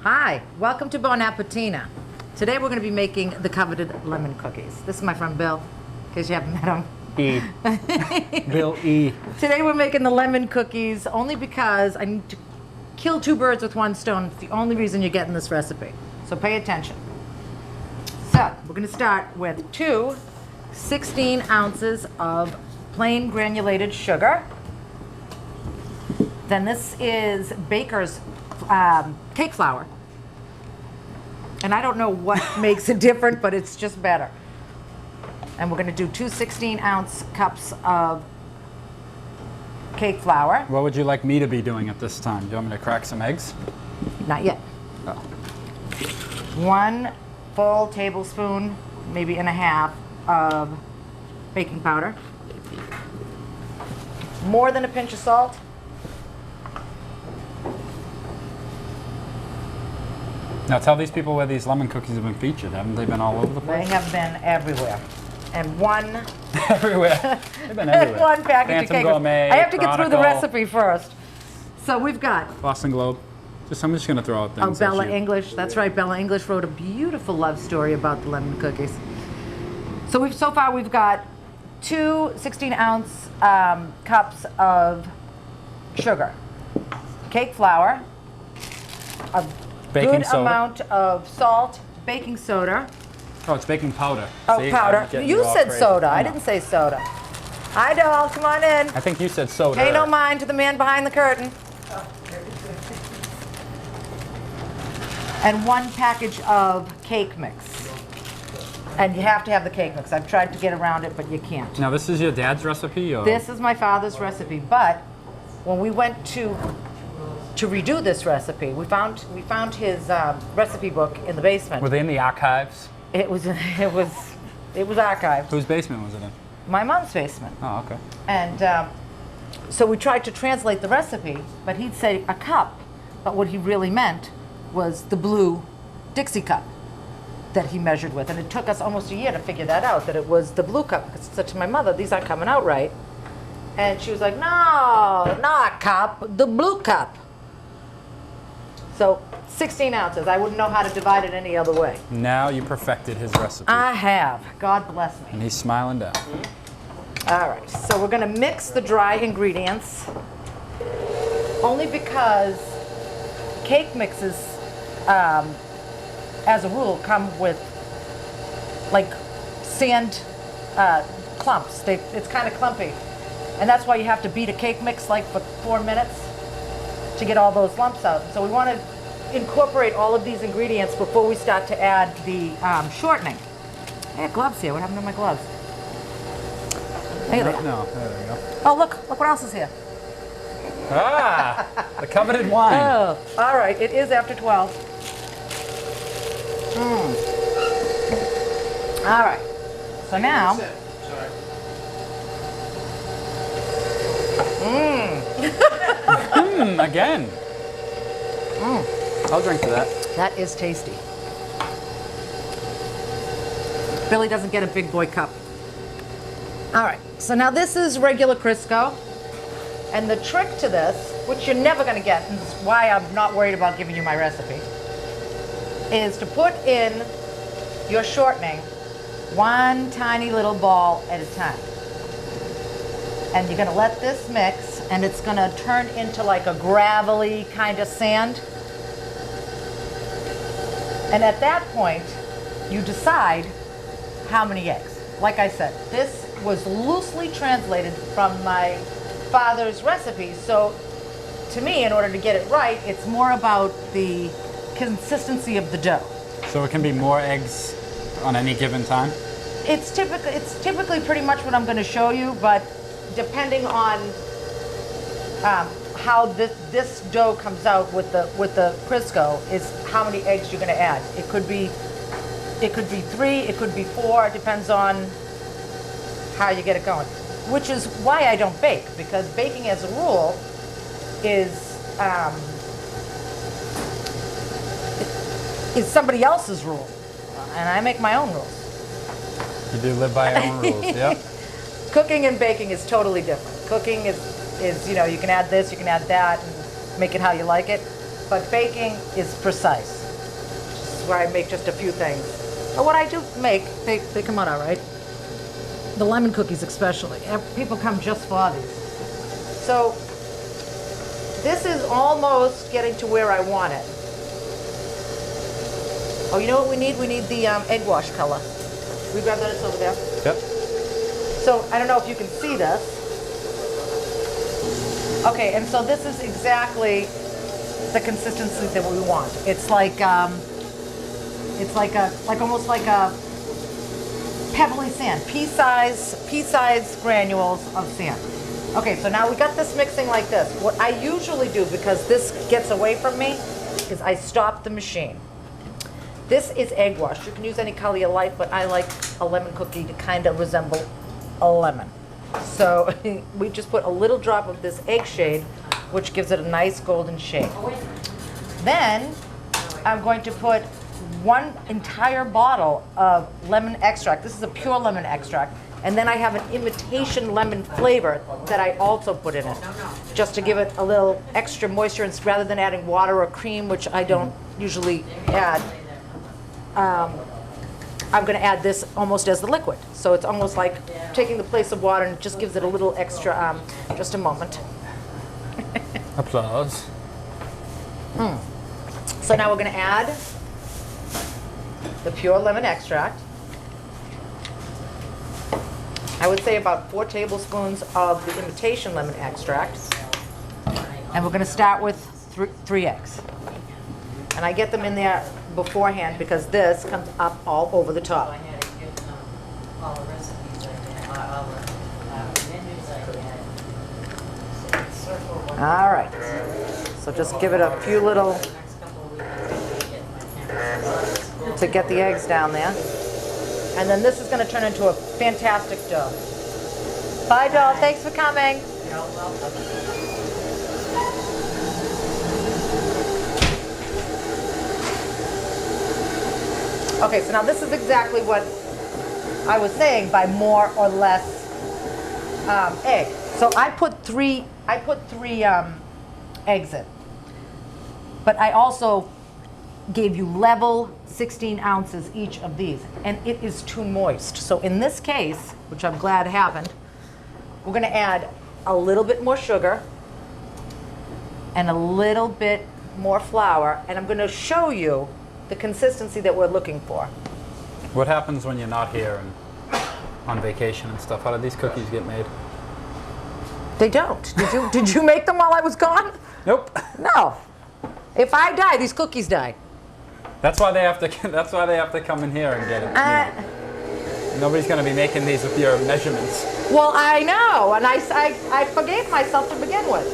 Hi, welcome to Apetina. Today we're going to be making the coveted lemon cookies. This is my friend Bill, in case you haven't met him. Bill E. Today we're making the lemon cookies only because I need to kill two birds with one stone. It's the only reason you're getting this recipe. So pay attention. So we're going to start with 16 ounces of plain granulated sugar. Then this is baker's cake flour. And I don't know what makes it different, but it's just better. And we're going to do 2 16-ounce cups of cake flour. What would you like me to be doing at this time? Do you want me to crack some eggs? Not yet. Oh. 1 full tablespoon, maybe and a half, of baking powder. More than a pinch of salt. Now tell these people where these lemon cookies have been featured. Haven't they been all over the place? They have been everywhere. And one Everywhere. They've been everywhere. one package Phantom of cake. Gourmet, I have to get through the Chronicle, recipe first. So we've got Boston Globe. I'm just going to throw out things. Bella English. That's right. Bella English wrote a beautiful love story about the lemon cookies. So so far we've got 2 16-ounce cups of sugar, cake flour, a good amount of salt, baking soda. Oh, it's baking powder. Oh, See, powder. You said soda. I didn't say soda. Hi, doll. Come on in. I think you said soda. Pay no mind to the man behind the curtain. And 1 package of cake mix. And you have to have the cake mix. I've tried to get around it, but you can't. Now, this is your dad's recipe? Or? This is my father's recipe, but when we went to redo this recipe, we found his recipe book in the basement. Were they in the archives? It was archived. Whose basement was it in? My mom's basement. Oh, okay. And so we tried to translate the recipe, but he'd say a cup, but what he really meant was the blue Dixie cup that he measured with. And it took us almost a year to figure that out, that it was the blue cup. Because I said to my mother, these aren't coming out right. And she was like, no, not a cup, the blue cup. So 16 ounces. I wouldn't know how to divide it any other way. Now you perfected his recipe. I have. God bless me. And he's smiling down. All right, so we're going to mix the dry ingredients, only because cake mixes, as a rule, come with like sand clumps. It's kind of clumpy, and that's why you have to beat a cake mix like for 4 minutes to get all those lumps out. So we want to incorporate all of these ingredients before we start to add the shortening. I have gloves here. What happened to my gloves? There. No, there we go. Oh, look what else is here. Ah, the coveted wine. Oh, all right. It is after 12. All right. So now. Again. I'll drink to that. That is tasty. Billy doesn't get a big boy cup. All right. So now this is regular Crisco. And the trick to this, which you're never going to get, and this is why I'm not worried about giving you my recipe, is to put in your shortening 1 tiny little ball at a time. And you're going to let this mix, and it's going to turn into like a gravelly kind of sand. And at that point, you decide how many eggs. Like I said, this was loosely translated from my father's recipe, so to me, in order to get it right, it's more about the consistency of the dough. So it can be more eggs on any given time? It's typically pretty much what I'm going to show you, but depending on how this dough comes out with the Crisco is how many eggs you're going to add. It could be 3, it could be 4. It depends on how you get it going. Which is why I don't bake, because baking as a rule is somebody else's rule, and I make my own rules. You do live by your own rules, yep. Cooking and baking is totally different. Cooking is you know, you can add this, you can add that, and make it how you like it. but baking is precise. This is where I make just a few things. But what I do make, they come out all right. The lemon cookies especially. People come just for these. So this is almost getting to where I want it. Oh, you know what we need? We need the egg wash color. We grab that, it's over there. Yep. So I don't know if you can see this. Okay, and so this is exactly the consistency that we want. It's like almost like a pebbly sand, pea-size granules of sand. Okay, so now we got this mixing like this. What I usually do, because this gets away from me, is I stop the machine. This is egg wash. You can use any color you like, but I like a lemon cookie to kind of resemble a lemon. So we just put a little drop of this egg shade, which gives it a nice golden shade. Then I'm going to put 1 entire bottle of lemon extract. This is a pure lemon extract. And then I have an imitation lemon flavor that I also put in it, just to give it a little extra moisture, and rather than adding water or cream, which I don't usually add. I'm going to add this almost as the liquid. So it's almost like taking the place of water, and it just gives it a little extra, just a moment. Applause. So now we're going to add the pure lemon extract. I would say about 4 tablespoons of the imitation lemon extract. And we're going to start with 3 eggs. And I get them in there beforehand because this comes up all over the top. All right. So just give it a few little to get the eggs down there. And then this is going to turn into a fantastic dough. Bye, doll. Thanks for coming. Okay, so now this is exactly what I was saying by more or less egg. So I put three eggs in, but I also gave you level 16 ounces each of these, and it is too moist. So in this case, which I'm glad happened, we're going to add a little bit more sugar and a little bit more flour, and I'm going to show you the consistency that we're looking for. What happens when you're not here and on vacation and stuff? How do these cookies get made? They don't. Did you make them while I was gone? Nope. No. If I die, these cookies die. That's why they have to. That's why they have to come in here and get it. Nobody's going to be making these with your measurements. Well, I know, and I forgave myself to begin with.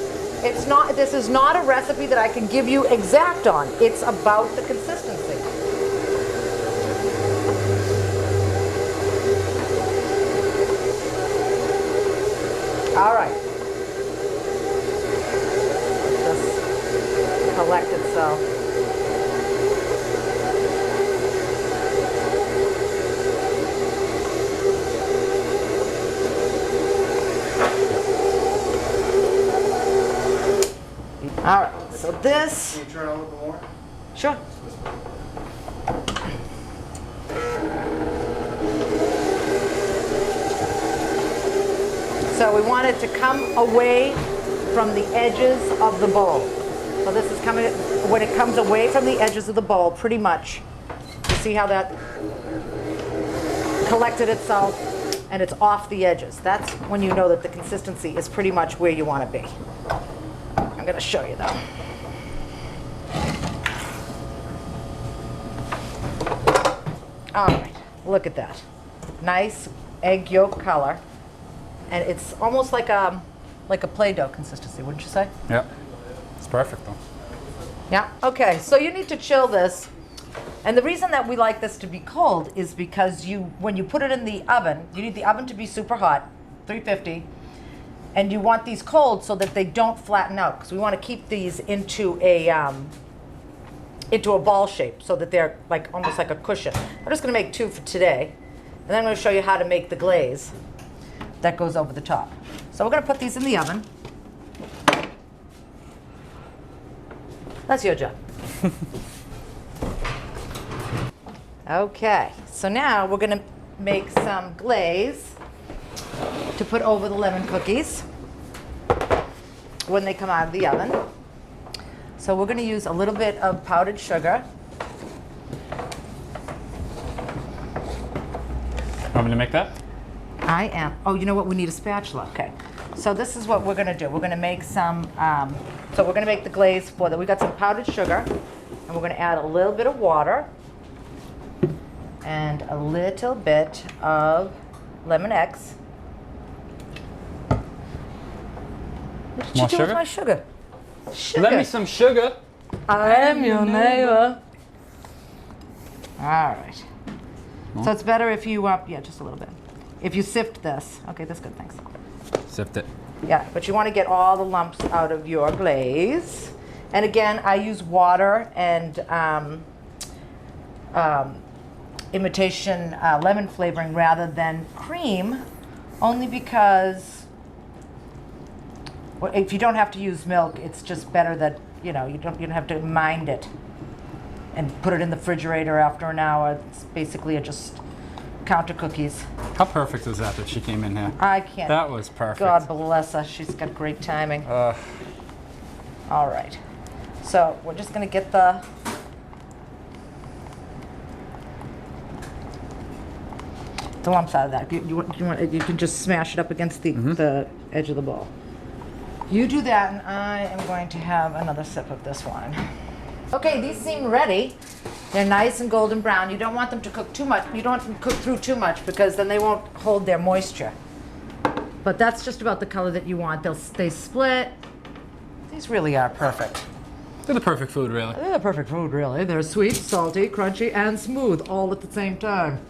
It's not. This is not a recipe that I can give you exact on. It's about the consistency. All right. Just collect itself. All right, so this. Can you turn on a little bit more? Sure. So we want it to come away from the edges of the bowl. So this is coming, when it comes away from the edges of the bowl, pretty much, you see how that collected itself and it's off the edges. That's when you know that the consistency is pretty much where you want to be. I'm going to show you though. All right, look at that. Nice egg yolk color. And it's almost like a Play-Doh consistency, wouldn't you say? Yeah. It's perfect though. Yeah, okay, so you need to chill this. And the reason that we like this to be cold is because when you put it in the oven, you need the oven to be super hot, 350. And you want these cold so that they don't flatten out, because we want to keep these into a ball shape so that they're like almost like a cushion. I'm just going to make 2 for today, and then I'm going to show you how to make the glaze that goes over the top. So we're going to put these in the oven. That's your job. Okay, so now we're gonna make some glaze to put over the lemon cookies when they come out of the oven. So we're gonna use a little bit of powdered sugar. Want me to make that? I am, oh, you know what, we need a spatula, okay. So this is what we're gonna do. We're gonna make some, so we're gonna make the glaze for that. We got some powdered sugar, and we're gonna add a little bit of water and a little bit of lemon X. What did you More do sugar? with my sugar? Sugar. Let me some sugar. I am your neighbor. All right. So it's better if you, yeah, just a little bit. If you sift this. Okay, that's good, thanks. Sift it. Yeah, but you want to get all the lumps out of your glaze. And again, I use water and imitation lemon flavoring rather than cream, only because well, if you don't have to use milk, it's just better that, you know, you don't have to mind it and put it in the refrigerator after an hour. It's basically just counter cookies. How perfect was that she came in here? I can't. That was perfect. God bless her. She's got great timing. All right. So we're just going to get the lumps out of that. You can just smash it up against the edge of the bowl. You do that, and I am going to have another sip of this wine. Okay, these seem ready. They're nice and golden brown. You don't want them to cook too much. You don't want them to cook through too much because then they won't hold their moisture. But that's just about the color that you want. They split. These really are perfect. They're the perfect food, really. They're the perfect food, really. They're sweet, salty, crunchy, and smooth all at the same time.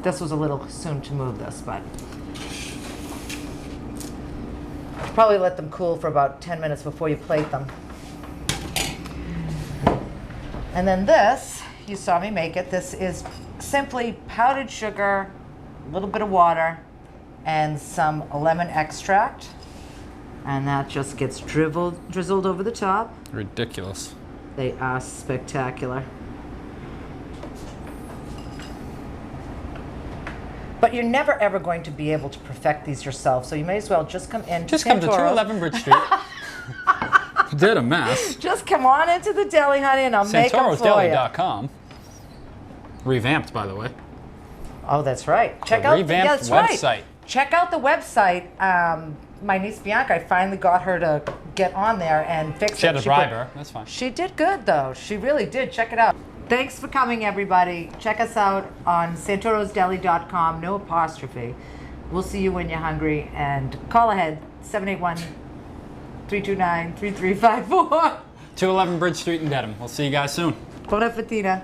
This was a little soon to move this, but probably let them cool for about 10 minutes before you plate them. And then this, you saw me make it. This is simply powdered sugar, a little bit of water, and some lemon extract. And that just gets drizzled over the top. Ridiculous. They are spectacular. But you're never ever going to be able to perfect these yourself, so you may as well just come in. Just come to 211 Bridge Street. Did a mess. Just come on into the deli, honey, and I'll make them for you. Santoro'sDeli.com. Revamped, by the way. Oh, that's right. Check The out revamped that's right. website. Check out the website. My niece Bianca, I finally got her to get on there and fix it. She had to bribe her. That's fine. She did good, though. She really did. Check it out. Thanks for coming, everybody. Check us out on SantorosDeli.com. No apostrophe. We'll see you when you're hungry. And call ahead, 781-329-3354. 211 Bridge Street in Dedham. We'll see you guys soon. Buon Apetina.